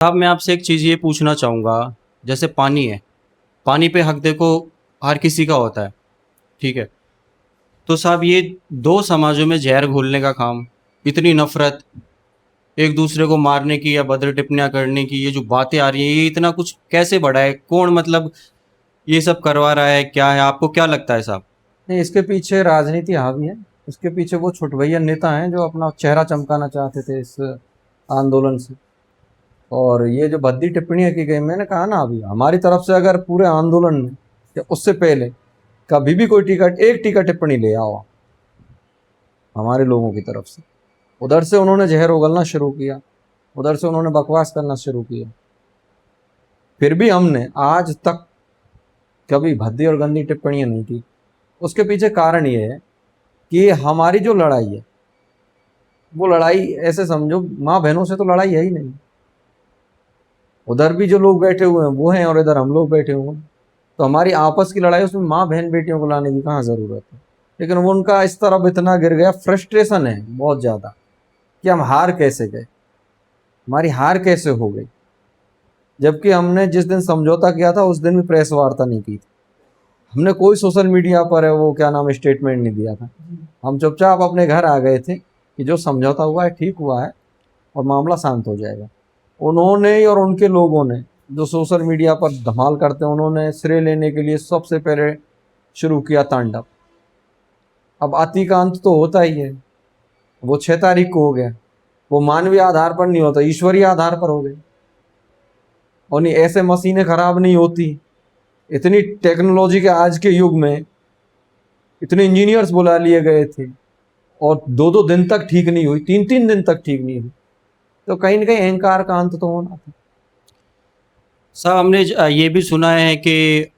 साहब मैं आपसे एक चीज़ ये पूछना चाहूँगा। जैसे पानी है, पानी पे हक देखो हर किसी का होता है, ठीक है। तो साहब ये दो समाजों में जहर घोलने का काम, इतनी नफरत, एक दूसरे को मारने की या बदर टिप्पणियां करने की, ये जो बातें आ रही हैं, ये इतना कुछ कैसे बढ़ा है? कौन मतलब ये सब करवा रहा है? क्या है, आपको क्या लगता है साहब? नहीं, इसके पीछे राजनीति हावी है। इसके पीछे वो छुटभैया नेता हैं जो अपना चेहरा चमकाना चाहते थे इस आंदोलन से। और ये जो भद्दी टिप्पणियां की गई, मैंने कहा ना अभी, हमारी तरफ से अगर पूरे आंदोलन में या उससे पहले कभी भी कोई टीका टिप्पणी ले आओ हमारे लोगों की तरफ से, उधर से उन्होंने जहर उगलना शुरू किया, उधर से उन्होंने बकवास करना शुरू किया। फिर भी हमने आज तक कभी भद्दी और गंदी टिप्पणियां नहीं की। उसके पीछे कारण ये है कि हमारी जो लड़ाई है, वो लड़ाई ऐसे समझो माँ बहनों से तो लड़ाई है ही नहीं। उधर भी जो लोग बैठे हुए हैं वो हैं और इधर हम लोग बैठे हुए हैं। तो हमारी आपस की लड़ाई, उसमें माँ बहन बेटियों को लाने की कहाँ जरूरत है। लेकिन वो उनका इस तरफ इतना गिर गया, फ्रस्ट्रेशन है बहुत ज्यादा कि हम हार कैसे गए, हमारी हार कैसे हो गई। जबकि हमने जिस दिन समझौता किया था उस दिन भी प्रेस वार्ता नहीं की थी, हमने कोई सोशल मीडिया पर है वो क्या नाम स्टेटमेंट नहीं दिया था। हम चुपचाप अपने घर आ गए थे कि जो समझौता हुआ है ठीक हुआ है और मामला शांत हो जाएगा। उन्होंने और उनके लोगों ने जो सोशल मीडिया पर धमाल करते हैं, उन्होंने श्रेय लेने के लिए सबसे पहले शुरू किया तांडव। अब अति का अंत तो होता ही है, वो 6 तारीख को हो गया। वो मानवीय आधार पर नहीं होता, ईश्वरीय आधार पर हो गए। और नहीं, ऐसे मशीनें खराब नहीं होती। इतनी टेक्नोलॉजी के आज के युग में इतने इंजीनियर्स बुला लिए गए थे और 2-2 दिन तक ठीक नहीं हुई, 3-3 दिन तक ठीक नहीं हुई। तो कहीं ना कहीं अहंकार का अंत तो होना था। साहब हमने ये भी सुना है कि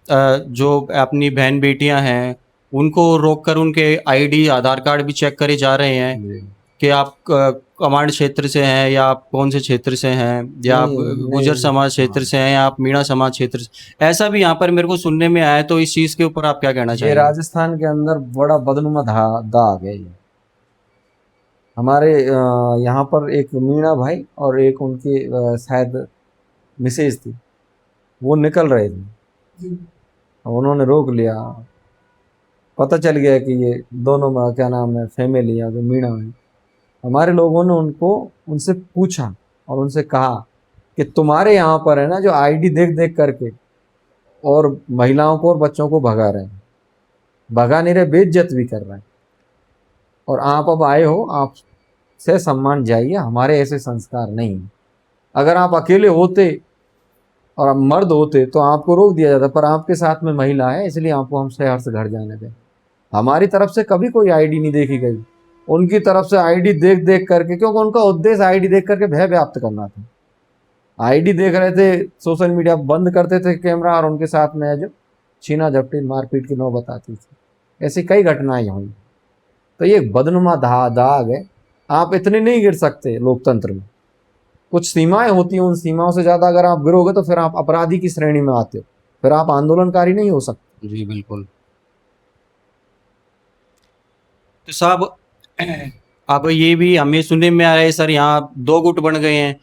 जो अपनी बहन बेटियां हैं, उनको रोककर उनके आईडी आधार कार्ड भी चेक करे जा रहे हैं जी। कि आप कमांड क्षेत्र से हैं या आप कौन से क्षेत्र से हैं, या आप नहीं गुजर नहीं। समाज क्षेत्र हाँ, से हैं या आप मीणा समाज क्षेत्र से। ऐसा भी यहाँ पर मेरे को सुनने में आया है, तो इस चीज़ के ऊपर आप क्या कहना ये चाहेंगे? राजस्थान के अंदर बड़ा बदनुमा दाग है ये। हमारे यहाँ पर एक मीणा भाई और एक उनकी शायद मिसेज थी, वो निकल रहे थे। उन्होंने रोक लिया। पता चल गया कि ये दोनों क्या नाम है फैमिली है जो मीणा है। हमारे लोगों ने उनको उनसे पूछा और उनसे कहा कि तुम्हारे यहाँ पर है ना जो आईडी देख देख करके और महिलाओं को और बच्चों को भगा रहे हैं, भगा नहीं रहे, बेइज्जत भी कर रहे हैं। और आप अब आए हो, आप से सम्मान जाइए, हमारे ऐसे संस्कार नहीं है। अगर आप अकेले होते और आप मर्द होते तो आपको रोक दिया जाता, पर आपके साथ में महिला है इसलिए आपको हम शहर से घर जाने दें। हमारी तरफ से कभी कोई आईडी नहीं देखी गई, उनकी तरफ से आईडी देख देख करके, क्योंकि उनका उद्देश्य आईडी देख करके भय व्याप्त करना था। आईडी देख रहे थे, सोशल मीडिया बंद करते थे कैमरा और उनके साथ में जो छीना झपटी मारपीट की नौबत आती थी। ऐसी कई घटनाएं हुई। तो ये बदनुमा दाग है। आप इतने नहीं गिर सकते लोकतंत्र में, कुछ सीमाएं होती हैं, उन सीमाओं से ज्यादा अगर आप गिरोगे तो फिर आप अपराधी की श्रेणी में आते हो, फिर आप आंदोलनकारी नहीं हो सकते। जी बिल्कुल। तो साहब अब ये भी हमें सुनने में आ रहा है सर, यहाँ दो गुट बन गए हैं।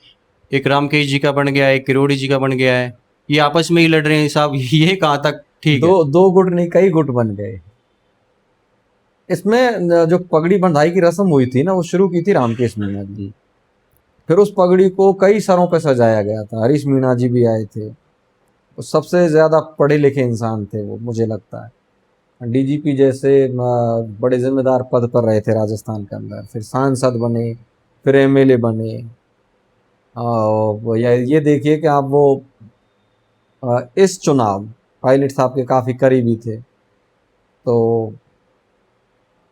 एक रामकेश जी का बन गया है, एक किरोड़ी जी का बन गया है। ये आपस में ही लड़ रहे हैं साहब, ये कहाँ तक ठीक दो है? दो गुट नहीं, कई गुट बन गए। इसमें जो पगड़ी बंधाई की रस्म हुई थी ना, वो शुरू की थी रामकेश मीणा जी। जी। फिर उस पगड़ी को कई सरों पे सजाया गया था, हरीश मीणा जी भी आए थे। वो सबसे ज्यादा पढ़े लिखे इंसान थे वो, मुझे लगता है डीजीपी जैसे बड़े जिम्मेदार पद पर रहे थे राजस्थान के अंदर, फिर सांसद बने, फिर एमएलए बने। ये देखिए कि आप वो इस चुनाव पायलट साहब के काफी करीबी थे, तो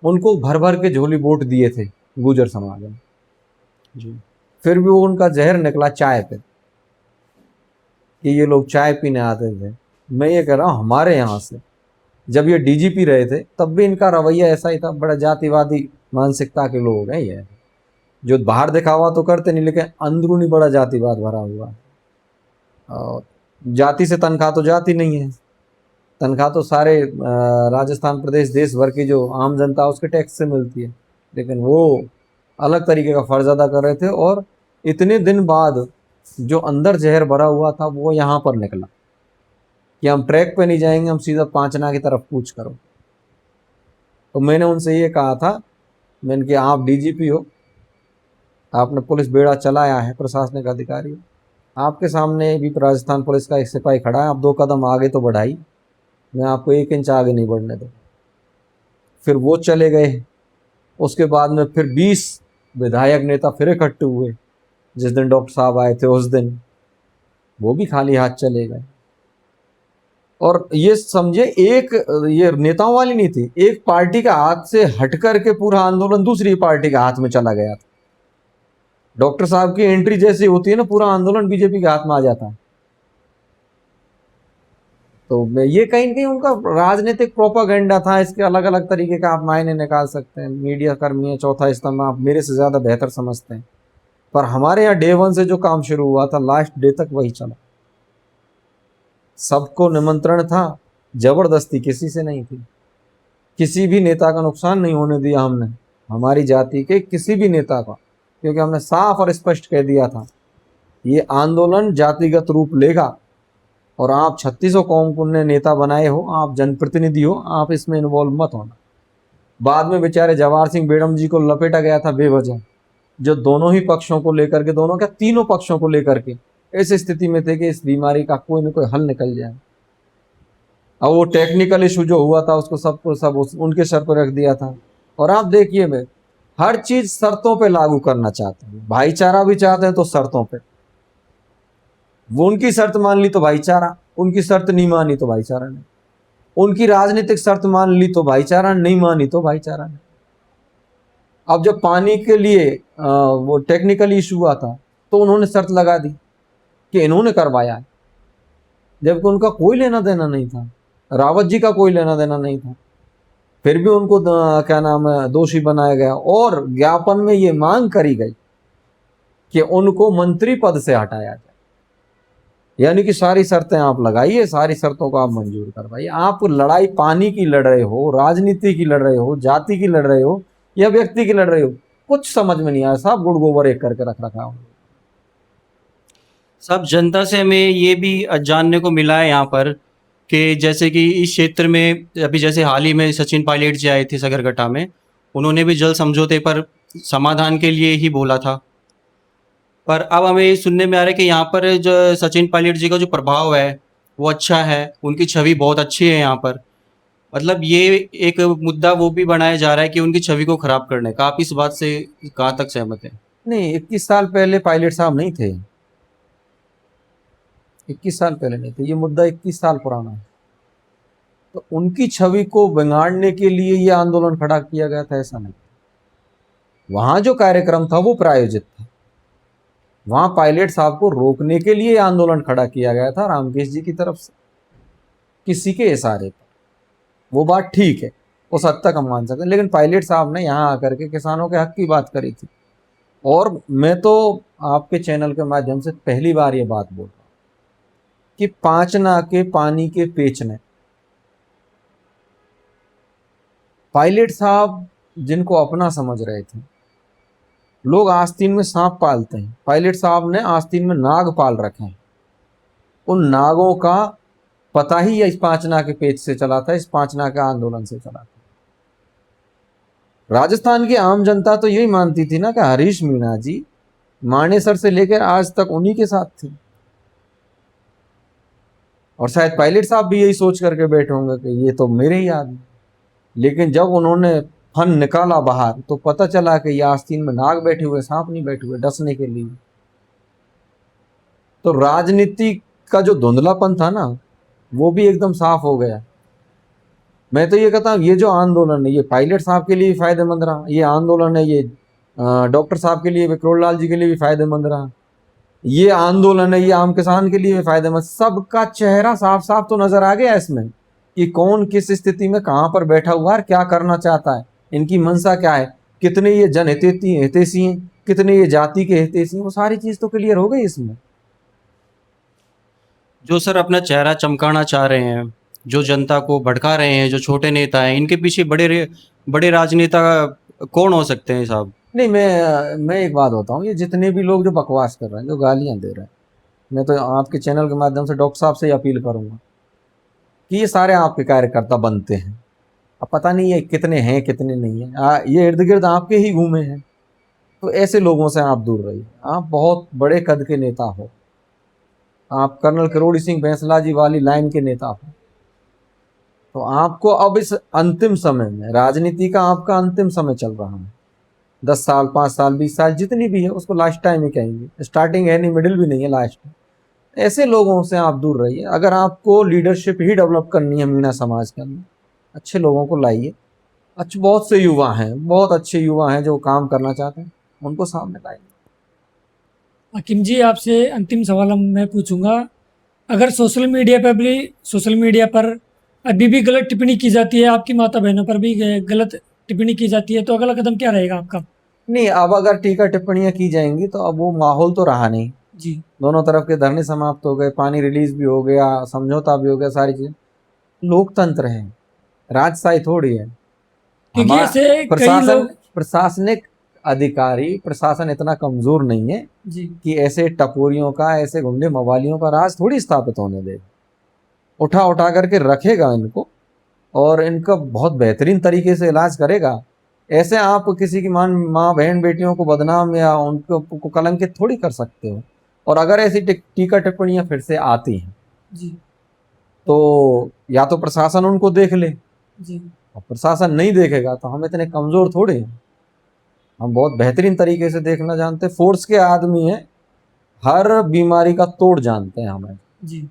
उनको भर भर के झोली वोट दिए थे गुजर समाज में। जी। फिर भी वो उनका जहर निकला चाय पे, कि ये लोग चाय पीने आते थे। मैं ये कह रहा हूँ हमारे यहाँ से जब ये डीजीपी रहे थे तब भी इनका रवैया ऐसा ही था, बड़ा जातिवादी मानसिकता के लोग हैं ये, जो बाहर दिखावा तो करते नहीं लेकिन अंदरूनी बड़ा जातिवाद भरा हुआ है। और जाति से तनख्वाह तो जाती नहीं है, तनख्वाह तो सारे राजस्थान प्रदेश देश भर की जो आम जनता है उसके टैक्स से मिलती है। लेकिन वो अलग तरीके का फर्ज अदा कर रहे थे। और इतने दिन बाद जो अंदर जहर भरा हुआ था वो यहाँ पर निकला कि हम ट्रैक पे नहीं जाएंगे, हम सीधा पांचना की तरफ कूच करो। तो मैंने उनसे ये कहा था, मैंने कि आप डीजीपी हो, आपने पुलिस बेड़ा चलाया है, प्रशासनिक अधिकारी हो, आपके सामने भी राजस्थान पुलिस का एक सिपाही खड़ा है, आप 2 कदम आगे तो बढ़ाई, मैं आपको 1 इंच आगे नहीं बढ़ने दूँ। फिर वो चले गए। उसके बाद में फिर 20 विधायक नेता फिर इकट्ठे हुए। जिस दिन डॉक्टर साहब आए थे उस दिन वो भी खाली हाथ चले गए। और ये समझे, एक ये नेताओं वाली नहीं थी, एक पार्टी का हाथ से हट करके पूरा आंदोलन दूसरी पार्टी के हाथ में चला गया था। डॉक्टर साहब की एंट्री जैसी होती है ना, पूरा आंदोलन बीजेपी के हाथ में आ जाता है। तो ये कहीं ना कहीं उनका राजनीतिक प्रोपागेंडा था। इसके अलग अलग तरीके का आप मायने निकाल सकते हैं। मीडिया कर्मी है, चौथा स्तंभ, आप मेरे से ज्यादा बेहतर समझते हैं। पर हमारे यहाँ डे 1 से जो काम शुरू हुआ था लास्ट डे तक वही चला। सबको निमंत्रण था, जबरदस्ती किसी से नहीं थी। किसी भी नेता का नुकसान नहीं होने दिया हमने, हमारी जाति के किसी भी नेता का, क्योंकि हमने साफ और स्पष्ट कह दिया था ये आंदोलन जातिगत रूप लेगा और आप 3600 कौम को ने नेता बनाए हो, आप जनप्रतिनिधि हो, आप इसमें इन्वॉल्व मत होना। बाद में बेचारे जवाहर सिंह बेगम जी को लपेटा गया था बेवजह, जो दोनों ही पक्षों को लेकर के, दोनों क्या तीनों पक्षों को लेकर के इस स्थिति में थे कि इस बीमारी का कोई ना कोई हल निकल जाए। अब वो टेक्निकल इशू जो हुआ था उसको सब उनके सर पर रख दिया था। और आप देखिए, मैं हर चीज शर्तों पे लागू करना चाहते हैं, भाईचारा भी चाहते हैं तो शर्तों पे। वो उनकी शर्त मान ली तो भाईचारा, उनकी शर्त नहीं मानी तो भाईचारा नहीं, उनकी राजनीतिक शर्त मान ली तो भाईचारा, नहीं मानी तो भाईचारा नहीं। अब जब पानी के लिए वो टेक्निकल इशू हुआ था तो उन्होंने शर्त लगा दी कि इन्होंने करवाया है, जबकि उनका कोई लेना देना नहीं था, रावत जी का कोई लेना देना नहीं था। फिर भी उनको क्या नाम है, दोषी बनाया गया और ज्ञापन में ये मांग करी गई कि उनको मंत्री पद से हटाया जाए। यानी कि सारी शर्तें आप लगाइए, सारी शर्तों को आप मंजूर करवाइए। आप लड़ाई पानी की लड़ रहे हो, राजनीति की लड़ रहे हो, जाति की लड़ रहे हो या व्यक्ति की लड़ रहे हो, कुछ समझ में नहीं आया। साहब गुड़ गोबर एक करके रख रखा हो। सब जनता से हमें ये भी जानने को मिला है यहाँ पर कि जैसे कि इस क्षेत्र में अभी जैसे हाल ही में सचिन पायलट जी आए थे सगरगटा में, उन्होंने भी जल समझौते पर समाधान के लिए ही बोला था। पर अब हमें ये सुनने में आ रहा है कि यहाँ पर जो सचिन पायलट जी का जो प्रभाव है वो अच्छा है, उनकी छवि बहुत अच्छी है यहाँ पर। मतलब ये एक मुद्दा वो भी बनाया जा रहा है कि उनकी छवि को खराब करने का। आप इस बात से कहाँ तक सहमत हैं? नहीं, 21 साल पहले पायलट साहब नहीं थे, 21 साल पहले नहीं थे, ये मुद्दा 21 साल पुराना है। तो उनकी छवि को बिगाड़ने के लिए ये आंदोलन खड़ा किया गया था ऐसा नहीं। वहां जो कार्यक्रम था वो प्रायोजित था, वहां पायलट साहब को रोकने के लिए आंदोलन खड़ा किया गया था रामकेश जी की तरफ से, किसी के इशारे पर। वो बात ठीक है, उस हद तक हम मान सकते हैं, लेकिन पायलट साहब ने यहाँ आकर के किसानों के हक की बात करी थी। और मैं तो आपके चैनल के माध्यम से पहली बार ये बात बोल रहा हूं कि पांचना के पानी के पेचने, पायलट साहब जिनको अपना समझ रहे थे, लोग आस्तीन में सांप पालते हैं, पायलट साहब ने आस्तीन में नाग पाल रखे हैं। उन नागों का पता ही इस पांचना के पेच से चला था, इस पांचना के आंदोलन से चला था। राजस्थान की आम जनता तो यही मानती थी ना कि हरीश मीणा जी मानेसर से लेकर आज तक उन्हीं के साथ थे। और शायद पायलट साहब भी यही सोच करके बैठे होंगे कि ये तो मेरे ही आदमी। लेकिन जब उन्होंने फन निकाला बाहर तो पता चला कि ये आस्तीन में नाग बैठे हुए, सांप नहीं बैठे हुए डसने के लिए। तो राजनीति का जो धुंधलापन था ना वो भी एकदम साफ हो गया। मैं तो ये कहता हूँ ये जो आंदोलन है ये पायलट साहब के लिए भी फायदेमंद रहा, ये आंदोलन है ये डॉक्टर साहब के लिए, विक्रोल लाल जी के लिए भी फायदेमंद रहा, ये आंदोलन है ये आम किसान के लिए भी फायदेमंद। सबका चेहरा साफ साफ तो नजर आ गया इसमें कि कौन किस स्थिति में कहाँ पर बैठा हुआ है, क्या करना चाहता है, इनकी मंशा क्या है, कितने ये जन हितैषी हैं, कितने ये जाति के हितैषी हैं, वो सारी चीज तो क्लियर हो गई इसमें। जो सर अपना चेहरा चमकाना चाह रहे हैं, जो जनता को भड़का रहे हैं, जो छोटे नेता हैं, इनके पीछे बड़े राजनेता कौन हो सकते हैं साहब? नहीं, मैं एक बात बताऊं, ये जितने भी लोग जो बकवास कर रहे हैं, जो गालियां दे रहे हैं, मैं तो आपके चैनल के माध्यम से डॉक्टर साहब से ही अपील करूंगा कि ये सारे आपके कार्यकर्ता बनते हैं। अब पता नहीं ये कितने हैं कितने नहीं हैं, ये इर्द गिर्द आपके ही घूमे हैं, तो ऐसे लोगों से आप दूर रहिए। आप बहुत बड़े कद के नेता हो, आप कर्नल किरोड़ी सिंह बैंसला जी वाली लाइन के नेता हो, तो आपको अब इस अंतिम समय में, राजनीति का आपका अंतिम समय चल रहा है, 10 साल 5 साल 20 साल जितनी भी है उसको लास्ट टाइम ही कहेंगे, स्टार्टिंग है नहीं, मिडिल भी नहीं है, लास्ट। ऐसे लोगों से आप दूर रहिए। अगर आपको लीडरशिप ही डेवलप करनी है मीणा समाज के अंदर, अच्छे लोगों को लाइए। अच्छे बहुत से युवा हैं, बहुत अच्छे युवा हैं जो काम करना चाहते हैं, उनको सामने लाइए। हकीम जी, आपसे अंतिम सवाल मैं पूछूंगा, अगर सोशल मीडिया पर अभी भी गलत टिप्पणी की जाती है, आपकी माता बहनों पर भी गलत टिप्पणी की जाती है, तो अगला कदम क्या रहेगा आपका? नहीं, अब अगर टीका टिप्पणियां की जाएंगी तो अब वो माहौल तो रहा नहीं। जी दोनों तरफ के धरने समाप्त हो गए, पानी रिलीज भी हो गया, समझौता भी हो गया, सारी चीजें। लोकतंत्र है, राजशाही थोड़ी है। क्योंकि हमारा ऐसे कई लोग प्रशासनिक अधिकारी, प्रशासन इतना कमजोर नहीं है जी कि ऐसे टपोरियों का, ऐसे गुंडे मवालियों का राज थोड़ी स्थापित होने दे। उठा उठा करके रखेगा इनको और इनका बहुत बेहतरीन तरीके से इलाज करेगा। ऐसे आप किसी की माँ बहन बेटियों को बदनाम या उनको कलंकित थोड़ी कर सकते हो। और अगर ऐसी टीका टिप्पणियां फिर से आती हैं जी तो या तो प्रशासन उनको देख ले, जी और प्रशासन नहीं देखेगा तो हम इतने कमजोर थोड़े हैं। हम बहुत बेहतरीन तरीके से देखना जानते हैं, फोर्स के आदमी हैं, हर बीमारी का तोड़ जानते हैं हमें। जी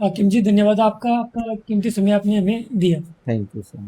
हकीम जी, धन्यवाद आपका, आपका कीमती समय आपने हमें दिया। Thank you so much.